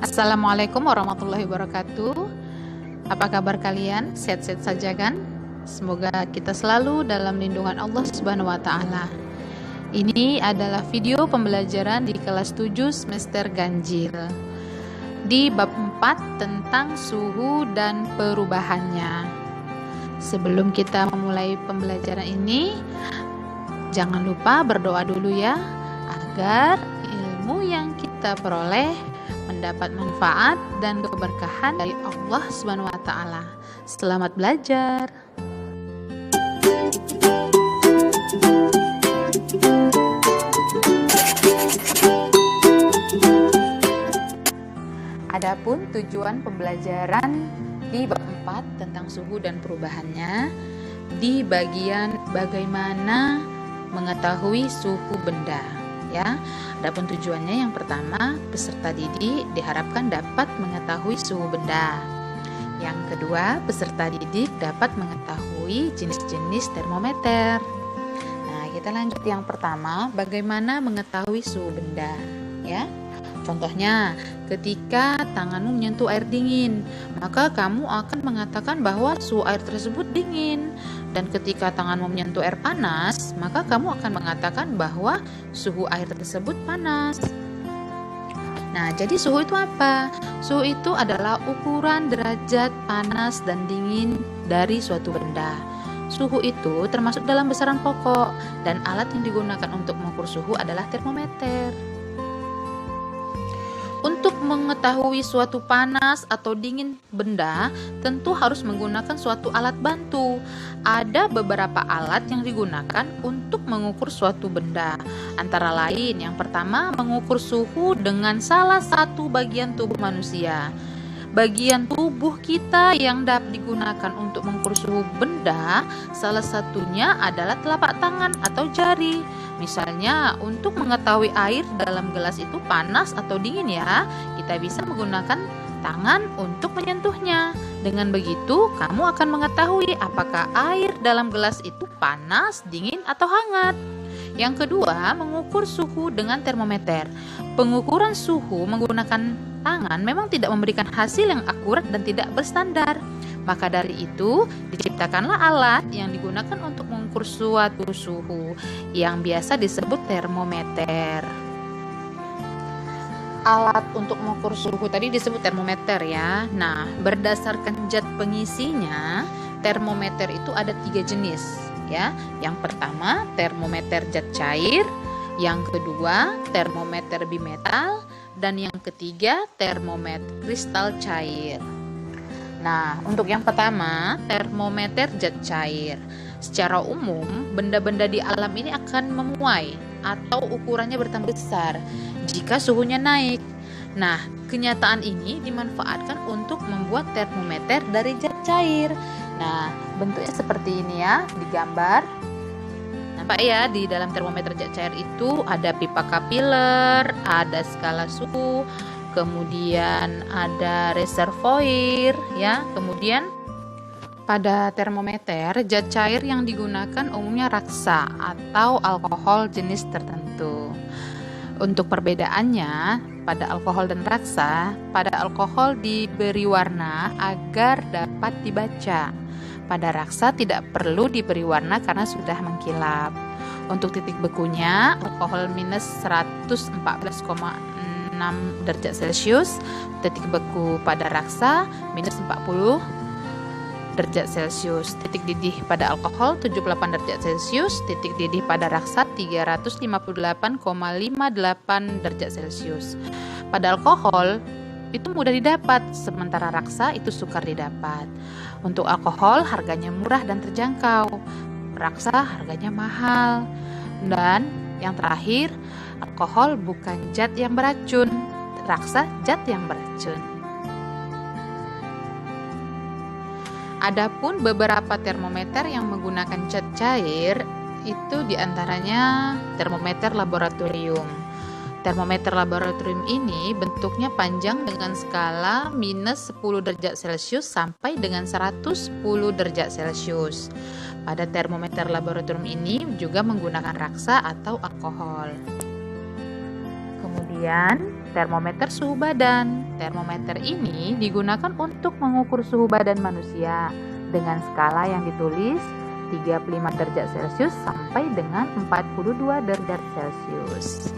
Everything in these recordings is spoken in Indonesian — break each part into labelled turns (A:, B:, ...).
A: Assalamualaikum warahmatullahi wabarakatuh. Apa kabar kalian? Sehat-sehat saja kan? Semoga kita selalu dalam lindungan Allah Subhanahu wa taala. Ini adalah video pembelajaran di kelas 7 semester ganjil. Di bab 4 tentang suhu dan perubahannya. Sebelum kita memulai pembelajaran ini, jangan lupa berdoa dulu ya, agar ilmu yang kita peroleh mendapat manfaat dan keberkahan dari Allah Subhanahu wa taala. Selamat belajar. Adapun tujuan pembelajaran di bab 4 tentang suhu dan perubahannya di bagian bagaimana mengetahui suhu benda. Ya, adapun tujuannya yang pertama, peserta didik diharapkan dapat mengetahui suhu benda. Yang kedua, peserta didik dapat mengetahui jenis-jenis termometer. Nah, kita lanjut yang pertama, bagaimana mengetahui suhu benda, ya. Contohnya, ketika tanganmu menyentuh air dingin, maka kamu akan mengatakan bahwa suhu air tersebut dingin. Dan ketika tanganmu menyentuh air panas, maka kamu akan mengatakan bahwa suhu air tersebut panas. Nah, jadi suhu itu apa? Suhu itu adalah ukuran derajat panas dan dingin dari suatu benda. Suhu itu termasuk dalam besaran pokok, dan alat yang digunakan untuk mengukur suhu adalah termometer. Untuk mengetahui suatu panas atau dingin benda, tentu harus menggunakan suatu alat bantu. Ada beberapa alat yang digunakan untuk mengukur suatu benda. Antara lain, yang pertama, mengukur suhu dengan salah satu bagian tubuh manusia. Bagian tubuh kita yang dapat digunakan untuk mengukur suhu benda, salah satunya adalah telapak tangan atau jari. Misalnya, untuk mengetahui air dalam gelas itu panas atau dingin ya, kita bisa menggunakan tangan untuk menyentuhnya. Dengan begitu, kamu akan mengetahui apakah air dalam gelas itu panas, dingin, atau hangat. Yang kedua, mengukur suhu dengan termometer. Pengukuran suhu menggunakan tangan memang tidak memberikan hasil yang akurat dan tidak berstandar. Maka dari itu, diciptakanlah alat yang digunakan untuk mengukur suatu suhu yang biasa disebut termometer. Alat untuk mengukur suhu tadi disebut termometer ya. Nah, berdasarkan zat pengisinya, termometer itu ada 3 jenis ya. Yang pertama, termometer zat cair, yang kedua, termometer bimetal, dan yang ketiga, termometer kristal cair. Nah, untuk yang pertama, termometer zat cair. Secara umum, benda-benda di alam ini akan memuai atau ukurannya bertambah besar jika suhunya naik. Nah, kenyataan ini dimanfaatkan untuk membuat termometer dari zat cair. Nah, bentuknya seperti ini ya, digambar. Nampak ya, di dalam termometer zat cair itu ada pipa kapiler, ada skala suhu, kemudian ada reservoir ya. Kemudian pada termometer zat cair yang digunakan umumnya raksa atau alkohol jenis tertentu. Untuk perbedaannya, pada alkohol dan raksa, pada alkohol diberi warna agar dapat dibaca. Pada raksa tidak perlu diberi warna karena sudah mengkilap. Untuk titik bekunya, alkohol minus 114,6 derajat Celcius, titik beku pada raksa minus 40 derajat Celcius, titik didih pada alkohol 78 derajat Celcius, titik didih pada raksa 358,58 derajat Celcius. Pada alkohol itu mudah didapat, sementara raksa itu sukar didapat. Untuk alkohol harganya murah dan terjangkau, raksa harganya mahal. Dan yang terakhir, alkohol bukan zat yang beracun, raksa zat yang beracun. Adapun beberapa termometer yang menggunakan zat cair itu diantaranya termometer laboratorium. Termometer laboratorium ini bentuknya panjang dengan skala minus 10 derajat Celcius sampai dengan 110 derajat Celcius. Pada termometer laboratorium ini juga menggunakan raksa atau alkohol. Kemudian termometer suhu badan. Termometer ini digunakan untuk mengukur suhu badan manusia dengan skala yang ditulis 35 derajat Celcius sampai dengan 42 derajat Celcius.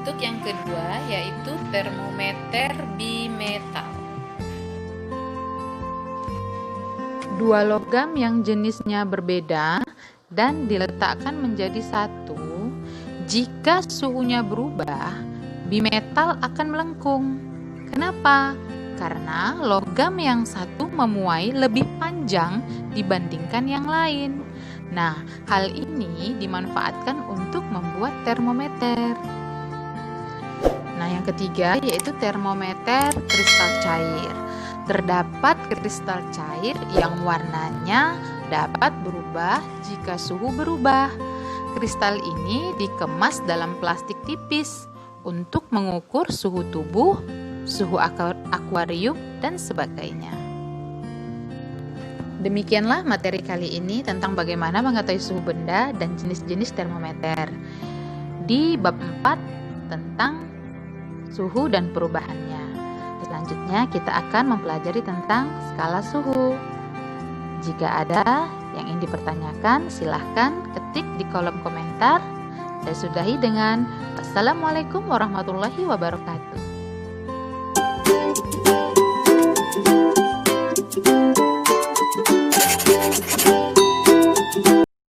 A: Untuk yang kedua yaitu termometer bimetal. Dua logam yang jenisnya berbeda dan diletakkan menjadi satu. Jika suhunya berubah, bimetal akan melengkung. Kenapa? Karena logam yang satu memuai lebih panjang dibandingkan yang lain. Nah, hal ini dimanfaatkan untuk membuat termometer. Nah, yang ketiga yaitu termometer kristal cair. Terdapat kristal cair yang warnanya dapat berubah jika suhu berubah. Kristal ini dikemas dalam plastik tipis untuk mengukur suhu tubuh, suhu akuarium, dan sebagainya. Demikianlah materi kali ini tentang bagaimana mengetahui suhu benda dan jenis-jenis termometer. Di bab 4 tentang suhu dan perubahannya. Selanjutnya kita akan mempelajari tentang skala suhu. Jika ada yang ingin dipertanyakan, silahkan ketik di kolom komentar. Saya sudahi dengan Wassalamualaikum warahmatullahi wabarakatuh.